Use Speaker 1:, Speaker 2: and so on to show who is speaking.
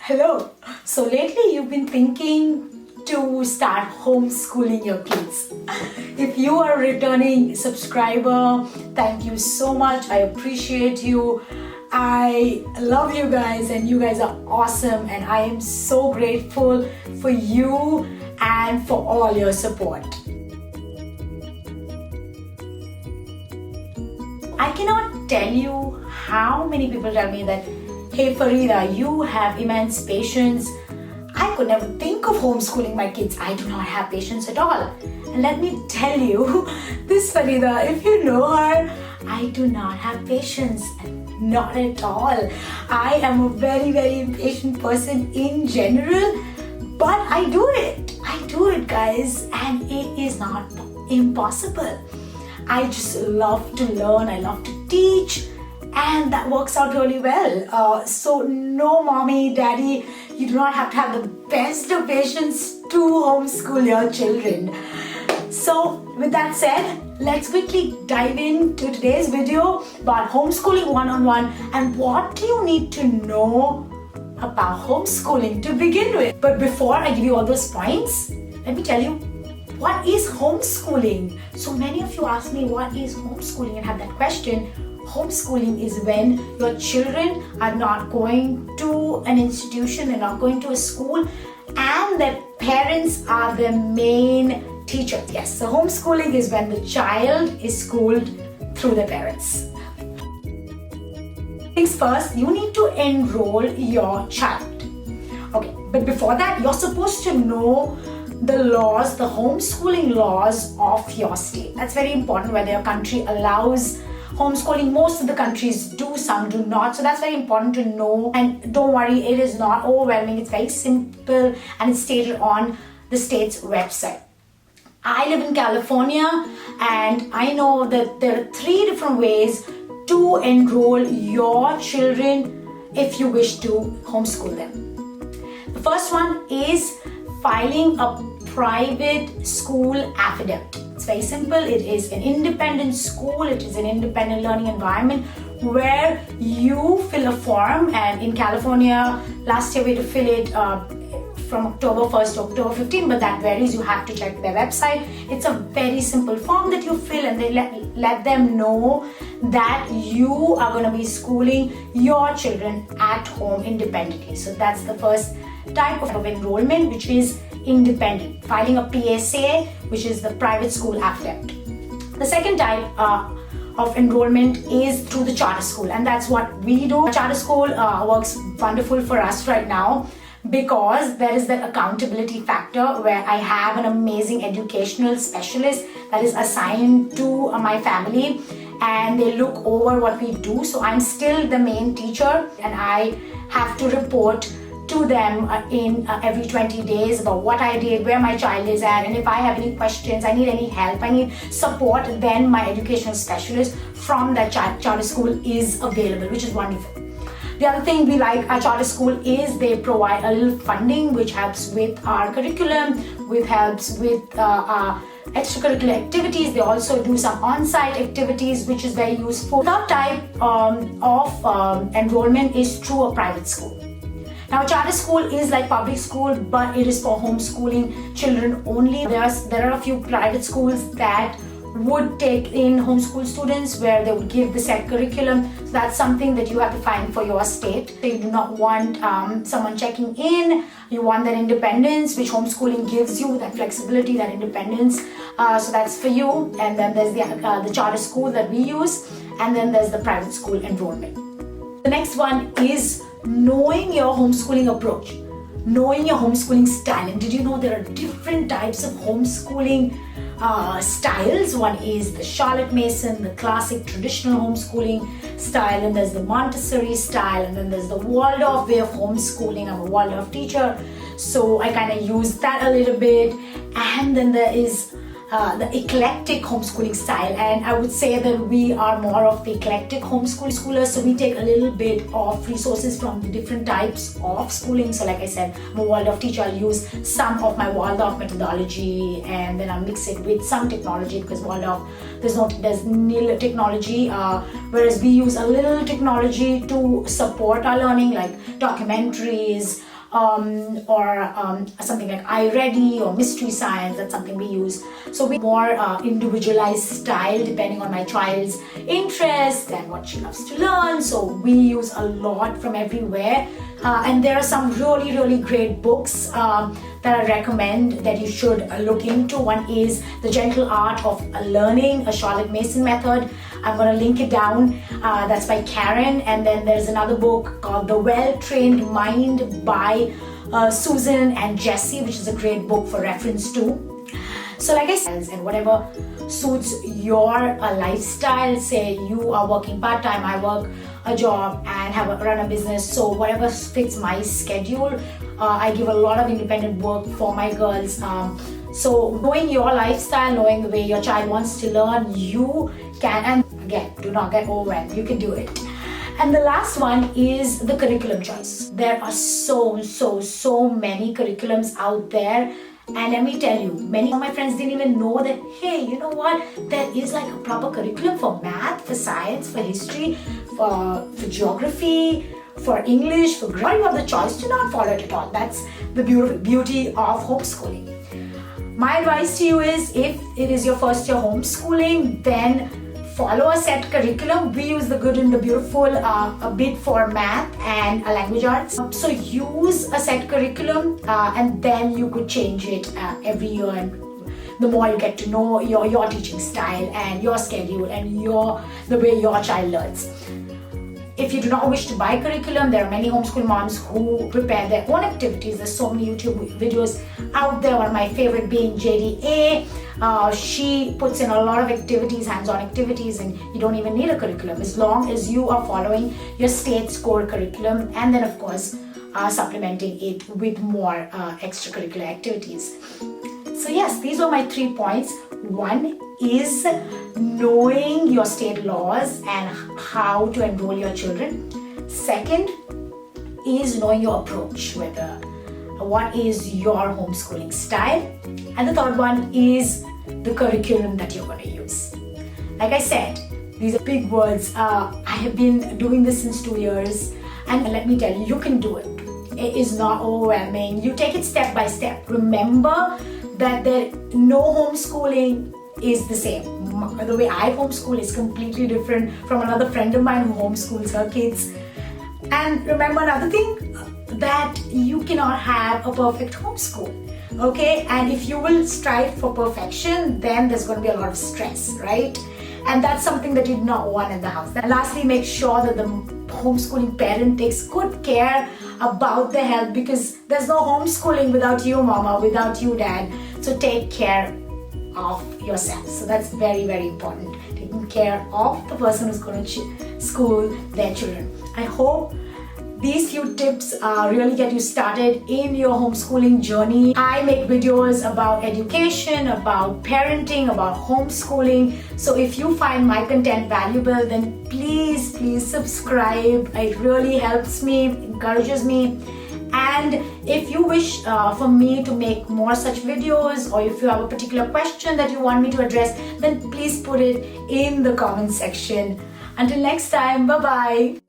Speaker 1: Hello. So lately you've been thinking to start homeschooling your kids. If you are a returning subscriber, thank you so much. I appreciate you. I love you guys and you guys are awesome, and I am so grateful for you and for all your support. I cannot tell you how many people tell me that, hey Farida, you have immense patience. I could never think of homeschooling my kids. I do not have patience at all. And let me tell you, this Farida, if you know her, I do not have patience. Not at all. I am a very, very impatient person in general, but I do it. I do it, guys, and it is not impossible. I just love to learn. I love to teach. And that works out really well. So no mommy, daddy, you do not have to have the best of patience to homeschool your children. So with that said, let's quickly dive into today's video about homeschooling one-on-one and what do you need to know about homeschooling to begin with. But before I give you all those points, let me tell you, what is homeschooling? So many of you ask me, what is homeschooling, and have that question. Homeschooling is when your children are not going to an institution, they're not going to a school, and their parents are the main teacher. Yes, so homeschooling is when the child is schooled through the parents. Things first, you need to enroll your child. Okay, but before that, you're supposed to know the laws, the homeschooling laws of your state. That's very important, whether your country allows homeschooling. Most of the countries do, some do not. So that's very important to know. And don't worry, it is not overwhelming. It's very simple and it's stated on the state's website. I live in California and I know that there are 3 different ways to enroll your children if you wish to homeschool them. The first one is filing a private school affidavit. It's very simple. It is an independent school. It is an independent learning environment where you fill a form, and in California, last year we had to fill it from October 1st to October 15th, but that varies. You have to check their website. It's a very simple form that you fill, and they let them know that you are going to be schooling your children at home independently. So that's the first type of enrollment, which is independent, filing a PSA, which is the private school affidavit. The second type of enrollment is through the charter school, and that's what we do. Charter school works wonderful for us right now because there is that accountability factor where I have an amazing educational specialist that is assigned to my family, and they look over what we do. So I'm still the main teacher, and I have to report to them in every 20 days about what I did, where my child is at, and if I have any questions, I need any help, I need support, then my educational specialist from that charter school is available, which is wonderful. The other thing we like our charter school is they provide a little funding which helps with our curriculum, which helps with our extracurricular activities. They also do some on-site activities, which is very useful. The third type of enrollment is through a private school. Now, charter school is like public school, but it is for homeschooling children only. There are a few private schools that would take in homeschool students where they would give the set curriculum. So that's something that you have to find for your state. So you do not want someone checking in. You want that independence, which homeschooling gives you, that flexibility, that independence. So that's for you. And then there's the charter school that we use. And then there's the private school enrollment. The next one is knowing your homeschooling approach, knowing your homeschooling style. And did you know there are different types of homeschooling styles? One is the Charlotte Mason, the classic traditional homeschooling style, and there's the Montessori style, and then there's the Waldorf way of homeschooling. I'm a Waldorf teacher, so I kind of use that a little bit. And then there is the eclectic homeschooling style, and I would say that we are more of the eclectic homeschoolers, so we take a little bit of resources from the different types of schooling. So like I said, I'm a Waldorf teacher. I'll use some of my Waldorf methodology and then I'll mix it with some technology, because Waldorf there's nil technology, whereas we use a little technology to support our learning, like documentaries, or something like iReady or Mystery Science. That's something we use. So we more individualized style depending on my child's interest and what she loves to learn. So we use a lot from everywhere. And there are some really great books that I recommend that you should look into. One is The Gentle Art of Learning, a Charlotte Mason method. I'm going to link it down. That's by Karen. And then there's another book called The Well-Trained Mind by Susan and Jesse, which is a great book for reference too. So like I said, and whatever suits your lifestyle, say you are working part-time, I work a job and run a business, so whatever fits my schedule. I give a lot of independent work for my girls. So knowing your lifestyle, knowing the way your child wants to learn, you can, and again, do not get overwhelmed, you can do it. And the last one is the curriculum choice. There are so many curriculums out there. And let me tell you, many of my friends didn't even know that, hey, you know what? There is like a proper curriculum for math, for science, for history, for geography, for English, for grammar. You have the choice to not follow it at all. That's the beauty of homeschooling. My advice to you is, if it is your first year homeschooling, then follow a set curriculum. We use the Good and the Beautiful a bit for math and language arts. So use a set curriculum and then you could change it every year, and the more you get to know your teaching style and your schedule and the way your child learns. If you do not wish to buy curriculum, there are many homeschool moms who prepare their own activities. There's so many YouTube videos out there. One of my favorite being JDA. She puts in a lot of activities, hands-on activities, and you don't even need a curriculum as long as you are following your state's core curriculum, and then of course supplementing it with more extracurricular activities. So yes, these are my 3 points. One is knowing your state laws and how to enroll your children. Second is knowing your approach, what is your homeschooling style. And the third one is the curriculum that you're going to use. Like I said, these are big words. I have been doing this since 2 years, and let me tell you, you can do it. It is not overwhelming. You take it step by step. Remember that no homeschooling is the same. The way I homeschool is completely different from another friend of mine who homeschools her kids. And remember another thing, that you cannot have a perfect homeschool. Okay, and if you will strive for perfection, then there's going to be a lot of stress, right? And that's something that you do not want in the house. And lastly, make sure that the homeschooling parent takes good care about their health, because there's no homeschooling without you, mama, without you, dad. So take care of yourself. So that's very important. Taking care of the person who's going to school their children. I hope these few tips really get you started in your homeschooling journey. I make videos about education, about parenting, about homeschooling. So if you find my content valuable, then please subscribe. It really helps me, encourages me. And if you wish for me to make more such videos, or if you have a particular question that you want me to address, then please put it in the comment section. Until next time, bye-bye.